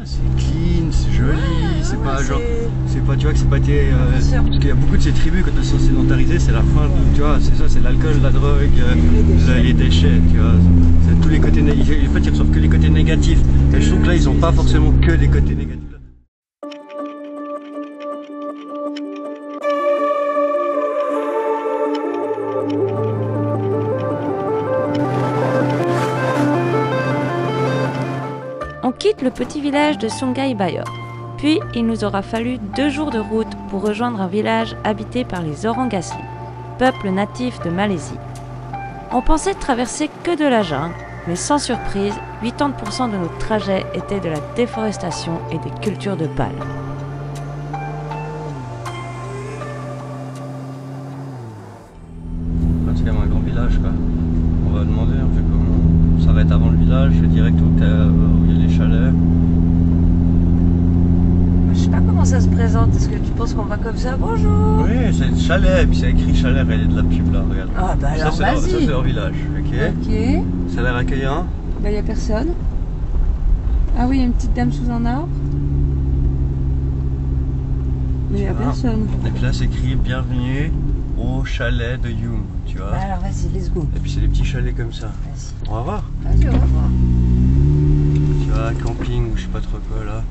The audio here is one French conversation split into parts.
C'est clean, c'est joli, Ouais, c'est ouais, pas genre, c'est- c'est pas, tu vois que c'est pas été, parce qu'il y a beaucoup de ces tribus quand elles sont sédentarisées, c'est la fin, tu vois, c'est ça, c'est l'alcool, la drogue, les déchets, tu vois, c'est tous les côtés, en fait ils ressortent que les côtés négatifs, et je trouve que là ils ont pas forcément que les côtés négatifs. On quitte le petit village de Sungai Bayor. Puis, il nous aura fallu 2 jours de route pour rejoindre un village habité par les Orang Asli, peuple natif de Malaisie. On pensait traverser que de la jungle, mais sans surprise, 80% de notre trajet était de la déforestation et des cultures de palme. C'est quand même un grand village quoi. On va demander un peu comment on s'arrête avant le village, direct où il y a les chalets. Je sais pas comment ça se présente. Est-ce que tu penses qu'on va comme ça? Bonjour. Oui, c'est le chalet, et puis c'est écrit chalet, il y a de la pub là, regarde. Ah bah alors ça c'est vas-y. leur village, ok. Ok. Ça a l'air accueillant. Bah y a personne. Ah oui, y a une petite dame sous un arbre. Mais y a Tu vois. personne. Et puis là c'est écrit bienvenue au chalet de Youm, tu vois. Bah alors vas-y, let's go. Et puis c'est des petits chalets comme ça. Vas-y. On va voir. Vas-y, on va voir. Tu vois, camping ou je sais pas trop quoi là.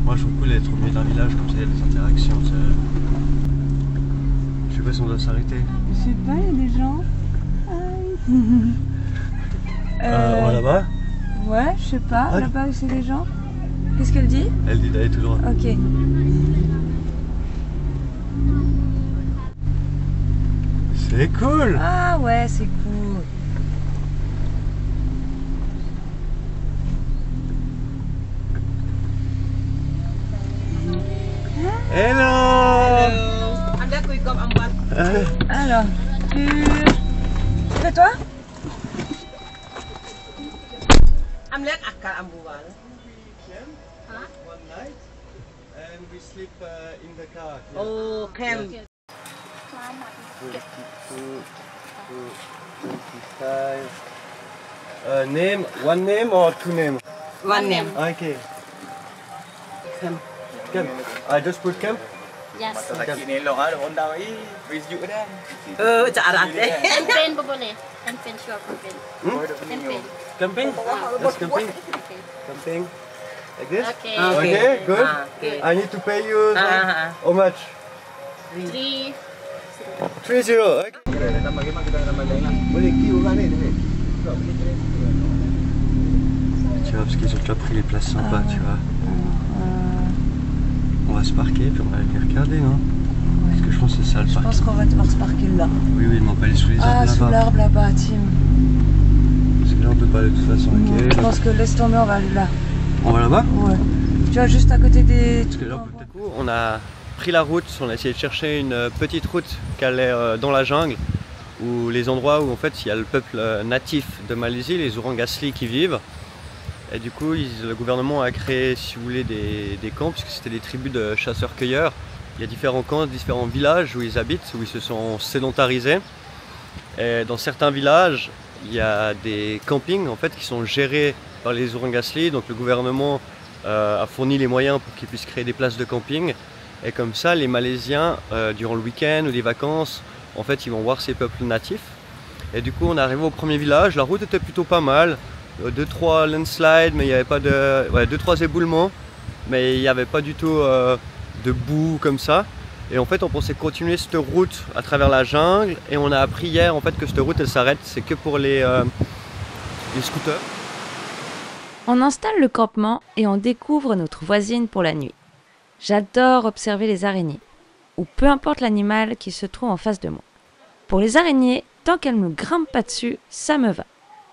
Moi je trouve cool d'être au milieu d'un village comme ça, il y a des interactions. Tu sais. Je sais pas si on doit s'arrêter. Je sais pas, y a des gens. On va là-bas. Ouais, je sais pas. Ah. Là-bas, c'est des gens. Qu'est-ce qu'elle dit? Elle dit d'aller tout droit. Ok. C'est cool. Ah ouais, c'est cool. Hello. Anda kuy kom ambat. Alors, c'est toi? Am lek akal ambuwal. One night and we sleep in the car. Oh, camp. 25. Name, one name or two names? One name. Okay. Camp. Camp. I just put camp. Yes. Kini lo ada undang wisju dah. Caaran deh. Campaign pa boleh. Campaign sure campaign. Campaign. Camping? That's camping. Okay. Camping. Like this? Okay. Okay, good. Okay. I need to pay you how much? 3. 30. Okay. Tu vois, parce qu'ils ont déjà pris les places sympas, tu vois. On va se parquer puis on va aller regarder, non? Parce que je pense que c'est ça le Je parc. pense qu'on va devoir se parquer là. Oui, oui, mais on peut aller sous les arbres Ah, sous là-bas. l'arbre là-bas, Tim. Parce que là on peut pas aller de toute façon, ok. Je pense que laisse tomber, on va aller là. On va là-bas? Ouais. Tu vois, juste à côté des. Parce que là, on a pris la route, on a essayé de chercher une petite route qui allait dans la jungle, où les endroits où en fait il y a le peuple natif de Malaisie, les Orang Asli qui vivent. Et du coup, le gouvernement a créé, si vous voulez, des camps, puisque c'était des tribus de chasseurs-cueilleurs. Il y a différents camps, différents villages où ils habitent, où ils se sont sédentarisés. Et dans certains villages, il y a des campings en fait, qui sont gérés par les Orang Asli. Donc le gouvernement a fourni les moyens pour qu'ils puissent créer des places de camping. Et comme ça, les Malaisiens, durant le week-end ou les vacances, en fait, ils vont voir ces peuples natifs. Et du coup, on est arrivé au premier village. La route était plutôt pas mal. 2-3 landslides, mais il n'y avait pas de... Ouais, 2-3 éboulements, mais il n'y avait pas du tout de boue comme ça. Et en fait, on pensait continuer cette route à travers la jungle. Et on a appris hier en fait que cette route, elle s'arrête. C'est que pour les scooters. On installe le campement et on découvre notre voisine pour la nuit. J'adore observer les araignées, ou peu importe l'animal qui se trouve en face de moi. Pour les araignées, tant qu'elles ne me grimpent pas dessus, ça me va.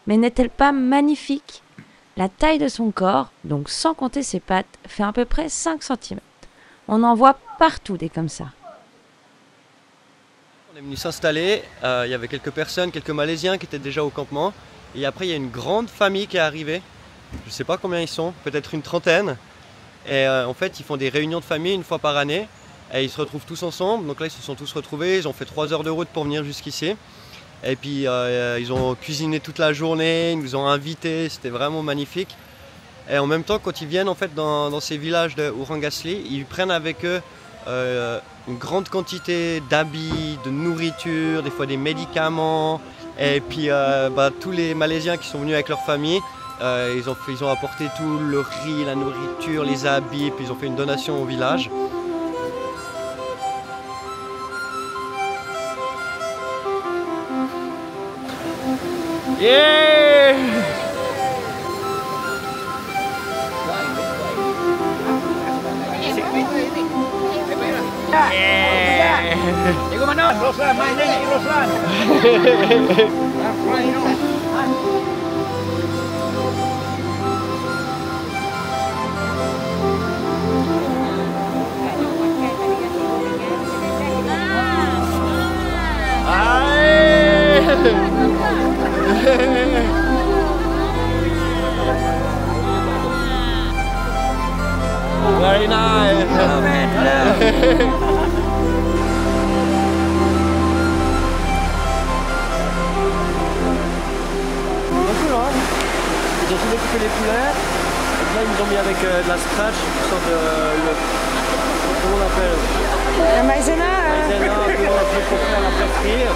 Mais n'est-elle pas magnifique? La taille de son corps, donc sans compter ses pattes, fait à peu près 5 cm. On en voit partout des comme ça. On est venu s'installer, il y avait quelques personnes, quelques Malaisiens qui étaient déjà au campement. Et après, il y a une grande famille qui est arrivée. Je ne sais pas combien ils sont, peut-être une trentaine. Et en fait, ils font des réunions de famille une fois par année. Et ils se retrouvent tous ensemble, donc là ils se sont tous retrouvés, ils ont fait 3 heures de route pour venir jusqu'ici. Et puis ils ont cuisiné toute la journée, ils nous ont invités, c'était vraiment magnifique. Et en même temps, quand ils viennent en fait dans ces villages de Urangasli, ils prennent avec eux une grande quantité d'habits, de nourriture, des fois des médicaments. Et puis tous les Malaisiens qui sont venus avec leur famille, ils ont apporté tout le riz, la nourriture, les habits, puis ils ont fait une donation au village. Yeah! Cikgu mana? Roslan, main ni Roslan. Very nice. Ils ont tout découpé les poulets. Là ils nous ont mis avec de la scratch, une sorte de... comment on l'appelle? La maïzena. Maïzena, un peu pour faire la pâte frire.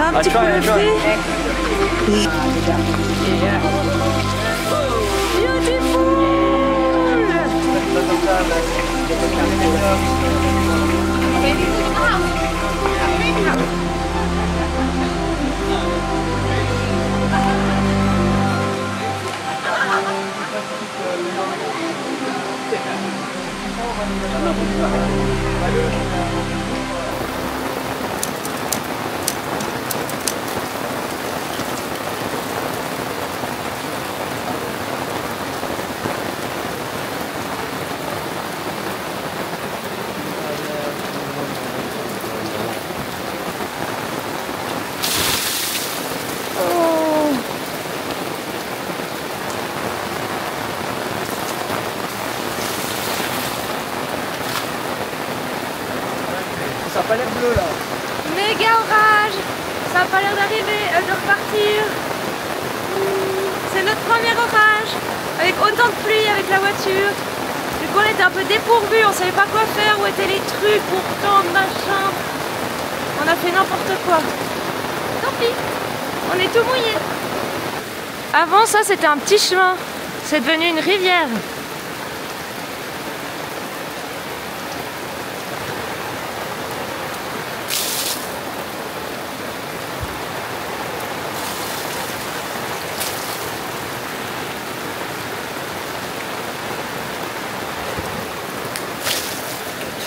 Un petit poulet frit. Ça a pas l'air bleu là. Méga orage. Ça n'a pas l'air d'arriver, de repartir. C'est notre premier orage. Avec autant de pluie avec la voiture. Du coup on était un peu dépourvus, on savait pas quoi faire, où étaient les trucs, pourtant, machin. On a fait n'importe quoi. Tant pis, on est tout mouillé. Avant ça c'était un petit chemin. C'est devenu une rivière.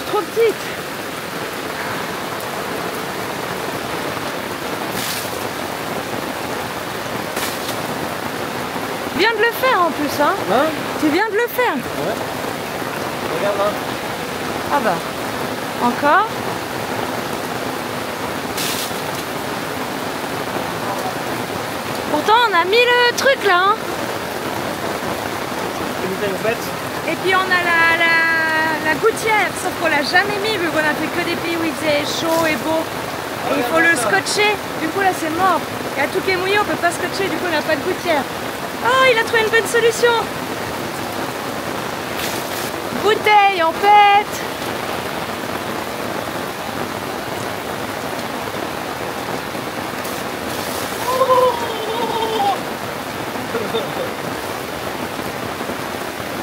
Trop petite. Tu viens de le faire en plus, hein? Tu viens de le faire. Ouais. Regarde là. Ah bah. Encore. Pourtant on a mis le truc là, hein? Une bouteille en fait. Et puis on a la gouttière, sauf qu'on l'a jamais mis vu qu'on a fait que des pays où il faisait chaud et beau. Et il faut le scotcher, du coup là c'est mort. Il y a tout qui est mouillé, on peut pas scotcher, du coup on n'a pas de gouttière. Oh, il a trouvé une bonne solution. Bouteille en pète.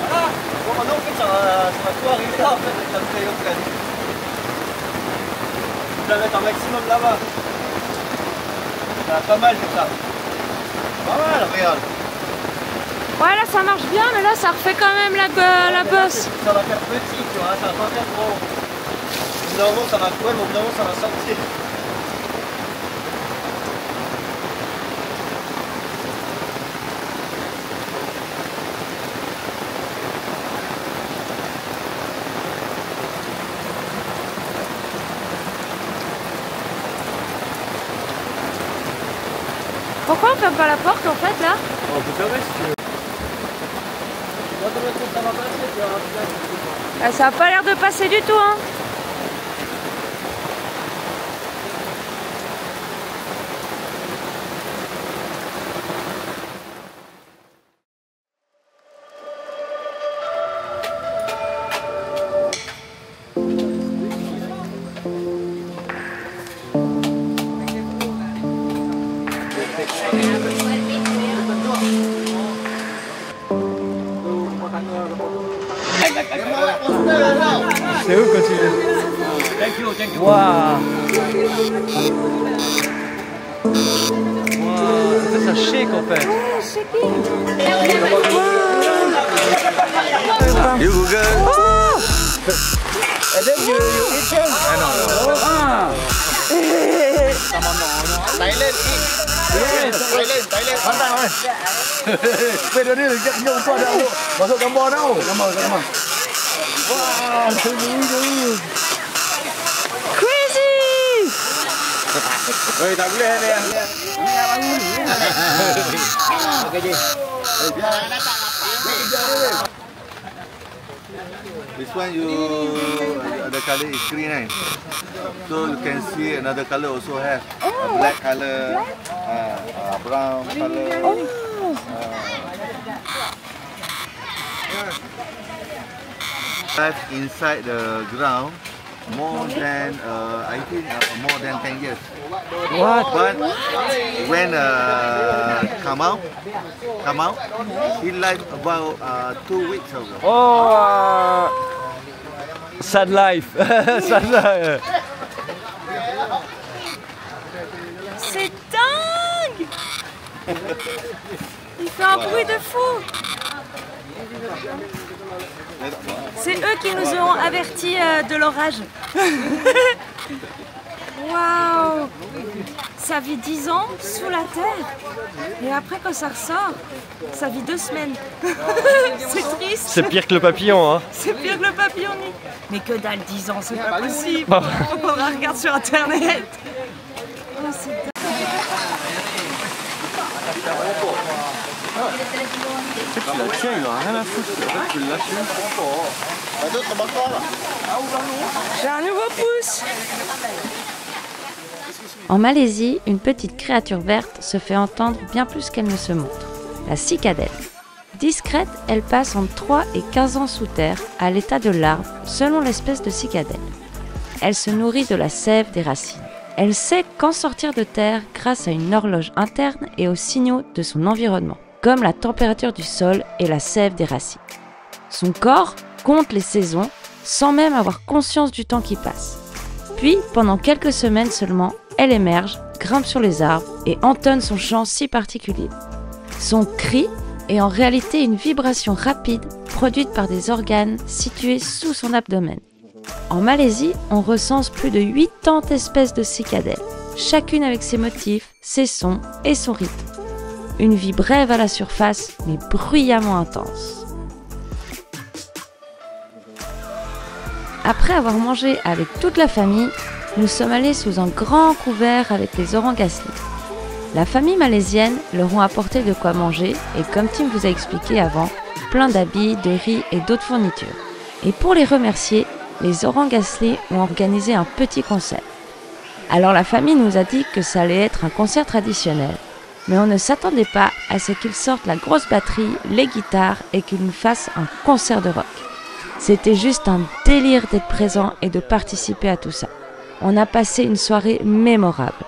Voilà. Bon, maintenant en fait ça va tout arriver là en fait avec la bouteille au frais. Je vais mettre un maximum là-bas. Ça va pas mal comme ça. Pas mal, regarde. Ouais, là ça marche bien, mais là ça refait quand même la bosse. Ça va faire petit, tu vois, ça va pas faire trop. Au bout d'un moment ça va couler, mais au bout d'un moment ça va sortir. Pourquoi on ferme pas la porte en fait là? On peut fermer si tu veux. Combien de temps ça va passer, tu vois, Ça a pas l'air de passer du tout hein. C'est où quand tu veux? Thank you. Waouh! Wow, ça shake en fait. You Google. And then you eat them. Thailand. Mantap. Video ni jom kau dah masuk gambar tau. Gambar. Wah, seru. Crazy! Oi, tak boleh ni. Ni abang ni. Okey je. This one you the color is green, right? So you can see another color also have a black color, brown color. Life inside the ground more than I think more than 10 years. What? But when come out, he live about 2 weeks ago. Oh, sad life. Sad life. C'est dingue! Il fait un bruit de fou! C'est eux qui nous ont avertis de l'orage. Waouh! Ça vit 10 ans sous la terre. Et après quand ça ressort, ça vit 2 semaines. C'est triste. C'est pire que le papillon, hein. C'est pire que le papillon. Mais que dalle, 10 ans, c'est pas possible. On faudra regarder sur internet. Oh, c'est dingue. Tu la tiens, il en a rien à foutre. Tu le lâches. J'ai un nouveau pouce. En Malaisie, une petite créature verte se fait entendre bien plus qu'elle ne se montre, la cicadelle. Discrète, elle passe entre 3 et 15 ans sous terre, à l'état de larve, selon l'espèce de cicadelle. Elle se nourrit de la sève des racines. Elle sait quand sortir de terre grâce à une horloge interne et aux signaux de son environnement, comme la température du sol et la sève des racines. Son corps compte les saisons sans même avoir conscience du temps qui passe. Puis, pendant quelques semaines seulement, elle émerge, grimpe sur les arbres et entonne son chant si particulier. Son cri est en réalité une vibration rapide produite par des organes situés sous son abdomen. En Malaisie, on recense plus de 80 espèces de cicadelles, chacune avec ses motifs, ses sons et son rythme. Une vie brève à la surface, mais bruyamment intense. Après avoir mangé avec toute la famille, nous sommes allés sous un grand couvert avec les orangs asli. La famille malaisienne leur ont apporté de quoi manger et comme Tim vous a expliqué avant, plein d'habits, de riz et d'autres fournitures. Et pour les remercier, les Orang Asli ont organisé un petit concert. Alors la famille nous a dit que ça allait être un concert traditionnel, mais on ne s'attendait pas à ce qu'ils sortent la grosse batterie, les guitares et qu'ils nous fassent un concert de rock. C'était juste un délire d'être présent et de participer à tout ça. On a passé une soirée mémorable.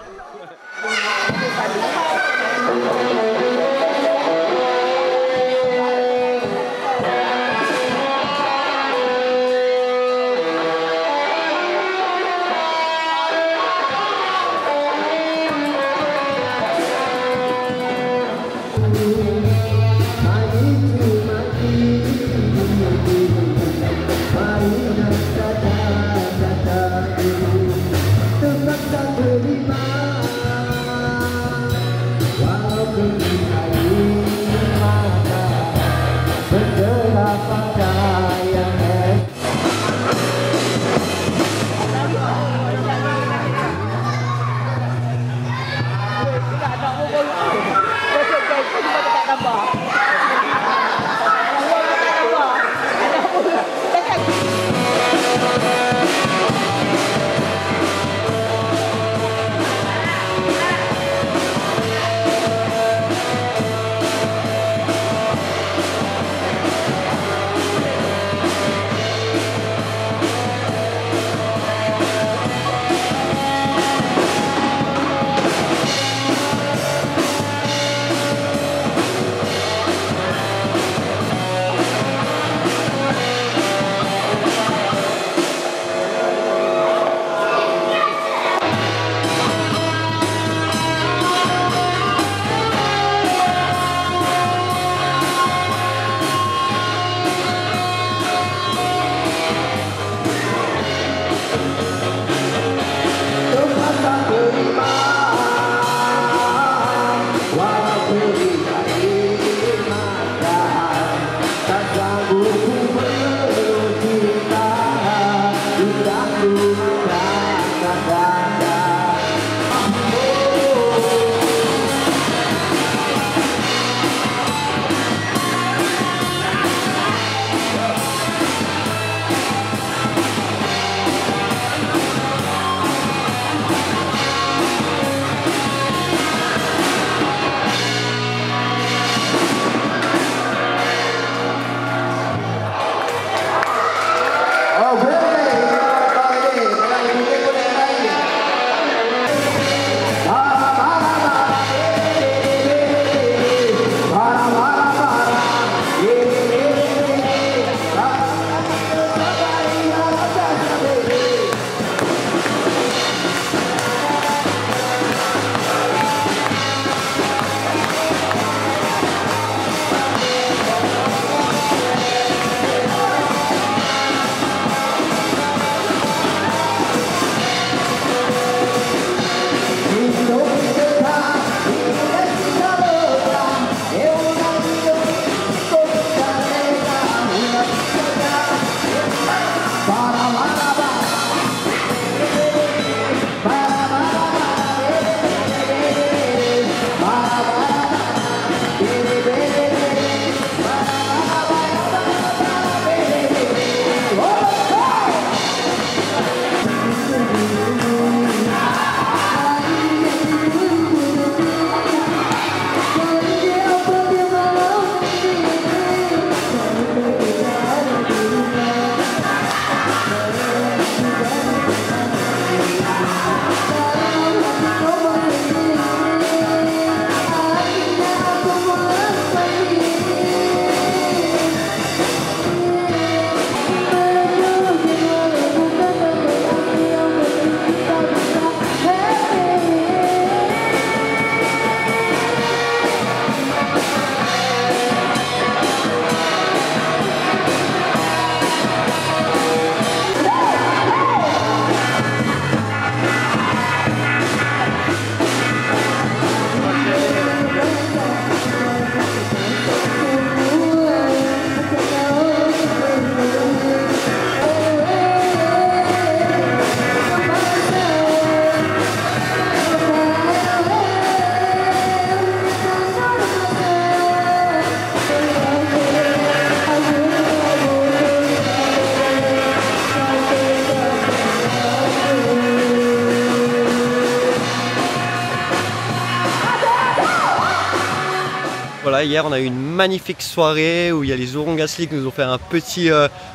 Voilà, hier on a eu une magnifique soirée où il y a les Orongasli qui nous ont fait un petit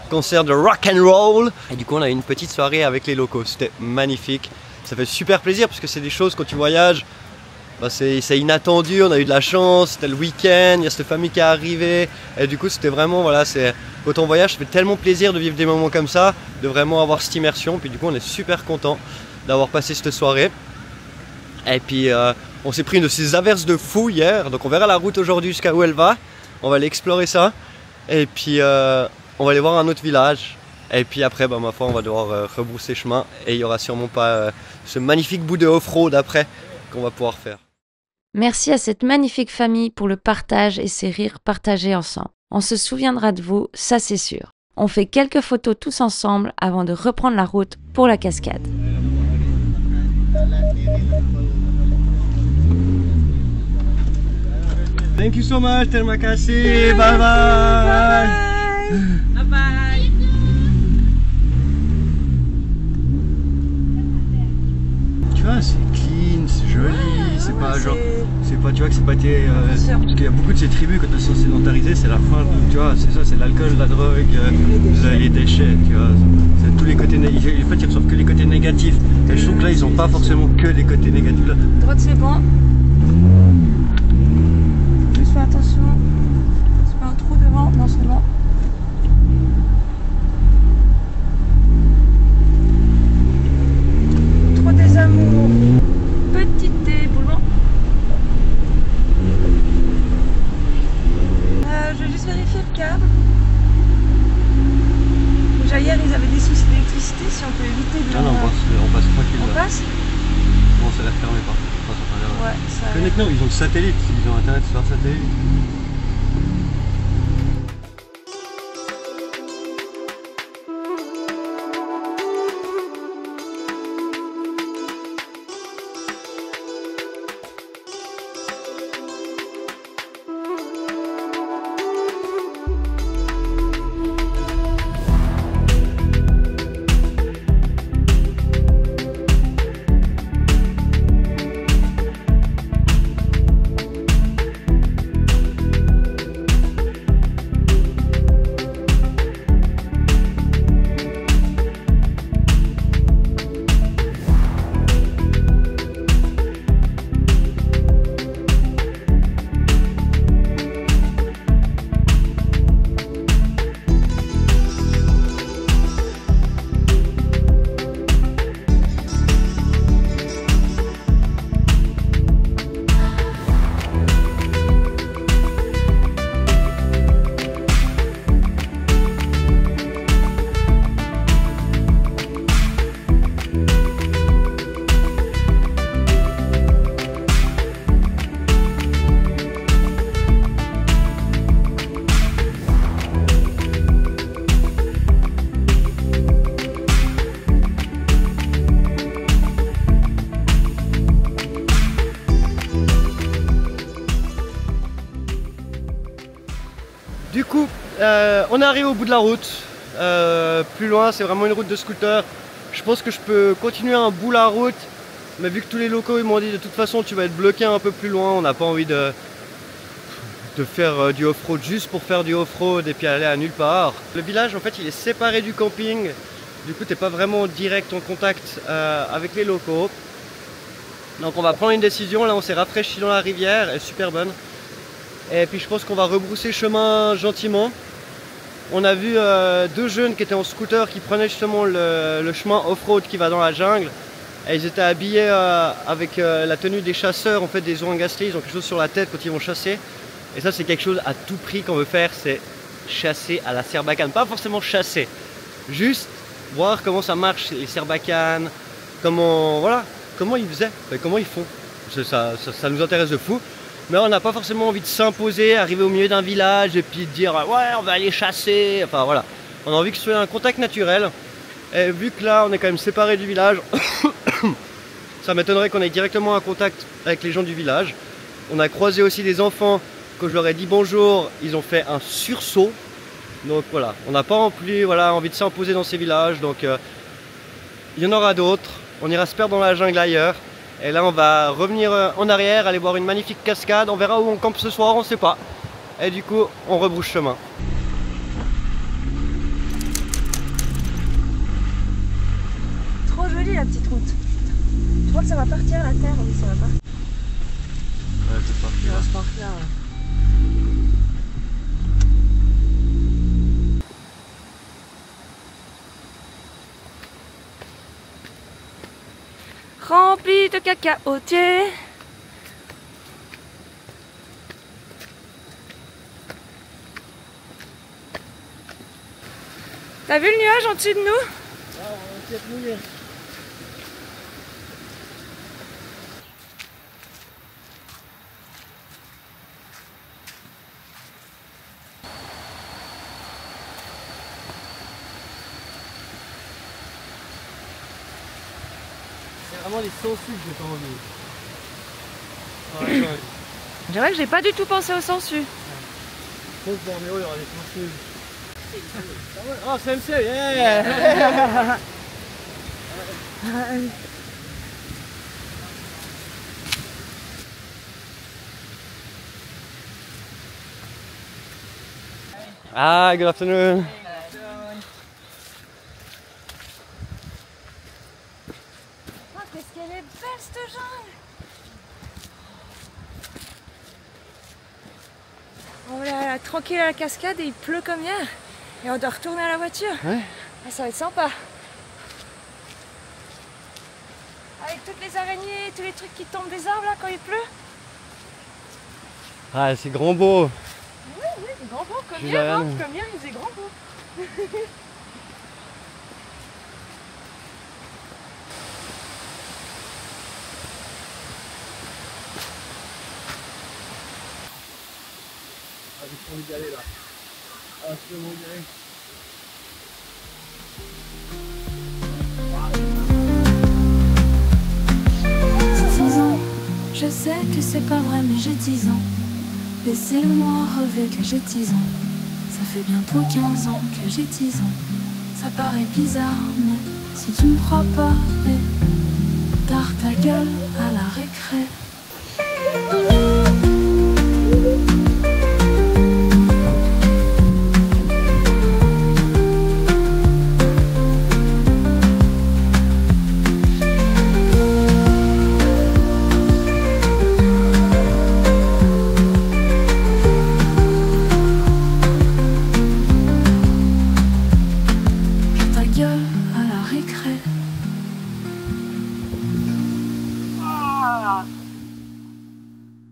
concert de rock and roll. Et du coup on a eu une petite soirée avec les locaux, c'était magnifique. Ça fait super plaisir parce que c'est des choses quand tu voyages, bah c'est inattendu, on a eu de la chance, c'était le week-end, il y a cette famille qui est arrivée. Et du coup c'était vraiment, voilà, quand on voyage, ça fait tellement plaisir de vivre des moments comme ça, de vraiment avoir cette immersion. Puis du coup on est super content d'avoir passé cette soirée. Et puis on s'est pris une de ces averses de fou hier, donc on verra la route aujourd'hui jusqu'à où elle va. On va aller explorer ça. Et puis on va aller voir un autre village. Et puis après, bah, ma foi, on va devoir rebrousser chemin. Et il n'y aura sûrement pas ce magnifique bout de off-road après qu'on va pouvoir faire. Merci à cette magnifique famille pour le partage et ces rires partagés ensemble. On se souviendra de vous, ça c'est sûr. On fait quelques photos tous ensemble avant de reprendre la route pour la cascade. Thank you so much, terima kasih, bye bye. Bye bye. Tu vois, c'est clean, c'est joli, c'est pas genre, c'est pas, tu vois que c'est pas tes, parce qu'il y a beaucoup de ces tribus quand elles sont sédentarisées, c'est la fin, tu vois, c'est ça, c'est l'alcool, la drogue, les déchets, tu vois, c'est tous les côtés, en fait ils reçoivent que les côtés négatifs, et je trouve que là ils ont pas forcément que les côtés négatifs là. Droite c'est bon. Juste fais attention. C'est pas un trou devant, non c'est bon. Trop des amours. Petite déboulement. Je vais juste vérifier le câble. Déjà hier ils avaient des soucis d'électricité, si on peut éviter de... Non, non, on passe tranquille. On passe? Bon, ça a l'air fermé par contre. Ouais, ça... Connect-nous, ils ont le satellite, ils ont internet sur leur satellite. Du coup, on est arrivé au bout de la route. Plus loin, c'est vraiment une route de scooter. Je pense que je peux continuer un bout la route, mais vu que tous les locaux ils m'ont dit de toute façon tu vas être bloqué un peu plus loin, on n'a pas envie de faire du off-road juste pour faire du off-road et puis aller à nulle part. Le village en fait il est séparé du camping, du coup t'es pas vraiment direct en contact avec les locaux. Donc on va prendre une décision, là on s'est rafraîchi dans la rivière, elle est super bonne. Et puis je pense qu'on va rebrousser chemin gentiment. On a vu deux jeunes qui étaient en scooter qui prenaient justement le chemin off-road qui va dans la jungle. Et ils étaient habillés avec la tenue des chasseurs, en fait des Orongasli, ils ont quelque chose sur la tête quand ils vont chasser. Et ça c'est quelque chose à tout prix qu'on veut faire, c'est chasser à la serbacane. Pas forcément chasser, juste voir comment ça marche les serbacanes, comment ils faisaient, comment ils font. Ça nous intéresse de fou. Mais on n'a pas forcément envie de s'imposer, arriver au milieu d'un village et puis dire ouais on va aller chasser, enfin voilà. On a envie que ce soit un contact naturel. Et vu que là on est quand même séparés du village, ça m'étonnerait qu'on ait directement un contact avec les gens du village. On a croisé aussi des enfants, quand je leur ai dit bonjour, ils ont fait un sursaut. Donc voilà, on n'a pas non plus envie de s'imposer dans ces villages, donc il y en aura d'autres. On ira se perdre dans la jungle ailleurs. Et là on va revenir en arrière, aller voir une magnifique cascade. On verra où on campe ce soir, on sait pas. Et du coup on rebrousse chemin. Trop jolie la petite route. Je crois que ça va partir la terre, oui ça va partir. Ouais, c'est parti là. Ça se part là. Rempli de cacaotiers. T'as vu le nuage en dessus de nous? Ah, on va peut-être mouiller. C'est vraiment les sangsues que j'ai pas envie. Ouais, ouais. J'avoue que j'ai pas du tout pensé aux sangsues. Pour Bornéo, il y aura des sangsues. Oh, CMC, yeah! Ah, good afternoon. Oh, qu'est-ce qu'elle est belle cette jungle! Oh là là, tranquille à la cascade et il pleut comme hier. Et on doit retourner à la voiture. Ouais. Ah, ça va être sympa. Avec toutes les araignées, tous les trucs qui tombent des arbres là quand il pleut. Ah, c'est grand beau. Oui, oui, c'est grand beau. Comme Je hier, verrai, hein, mais- comme hier, il faisait grand beau. Ah, j'ai envie d'y aller là. Ah, je peux y aller. Je sais que c'est pas vrai mais j'ai 10 ans. Laissez-moi rêver que j'ai 10 ans. Ça fait bientôt 15 ans que j'ai 10 ans. Ça paraît bizarre mais si tu me crois pas, garde ta gueule à la récré.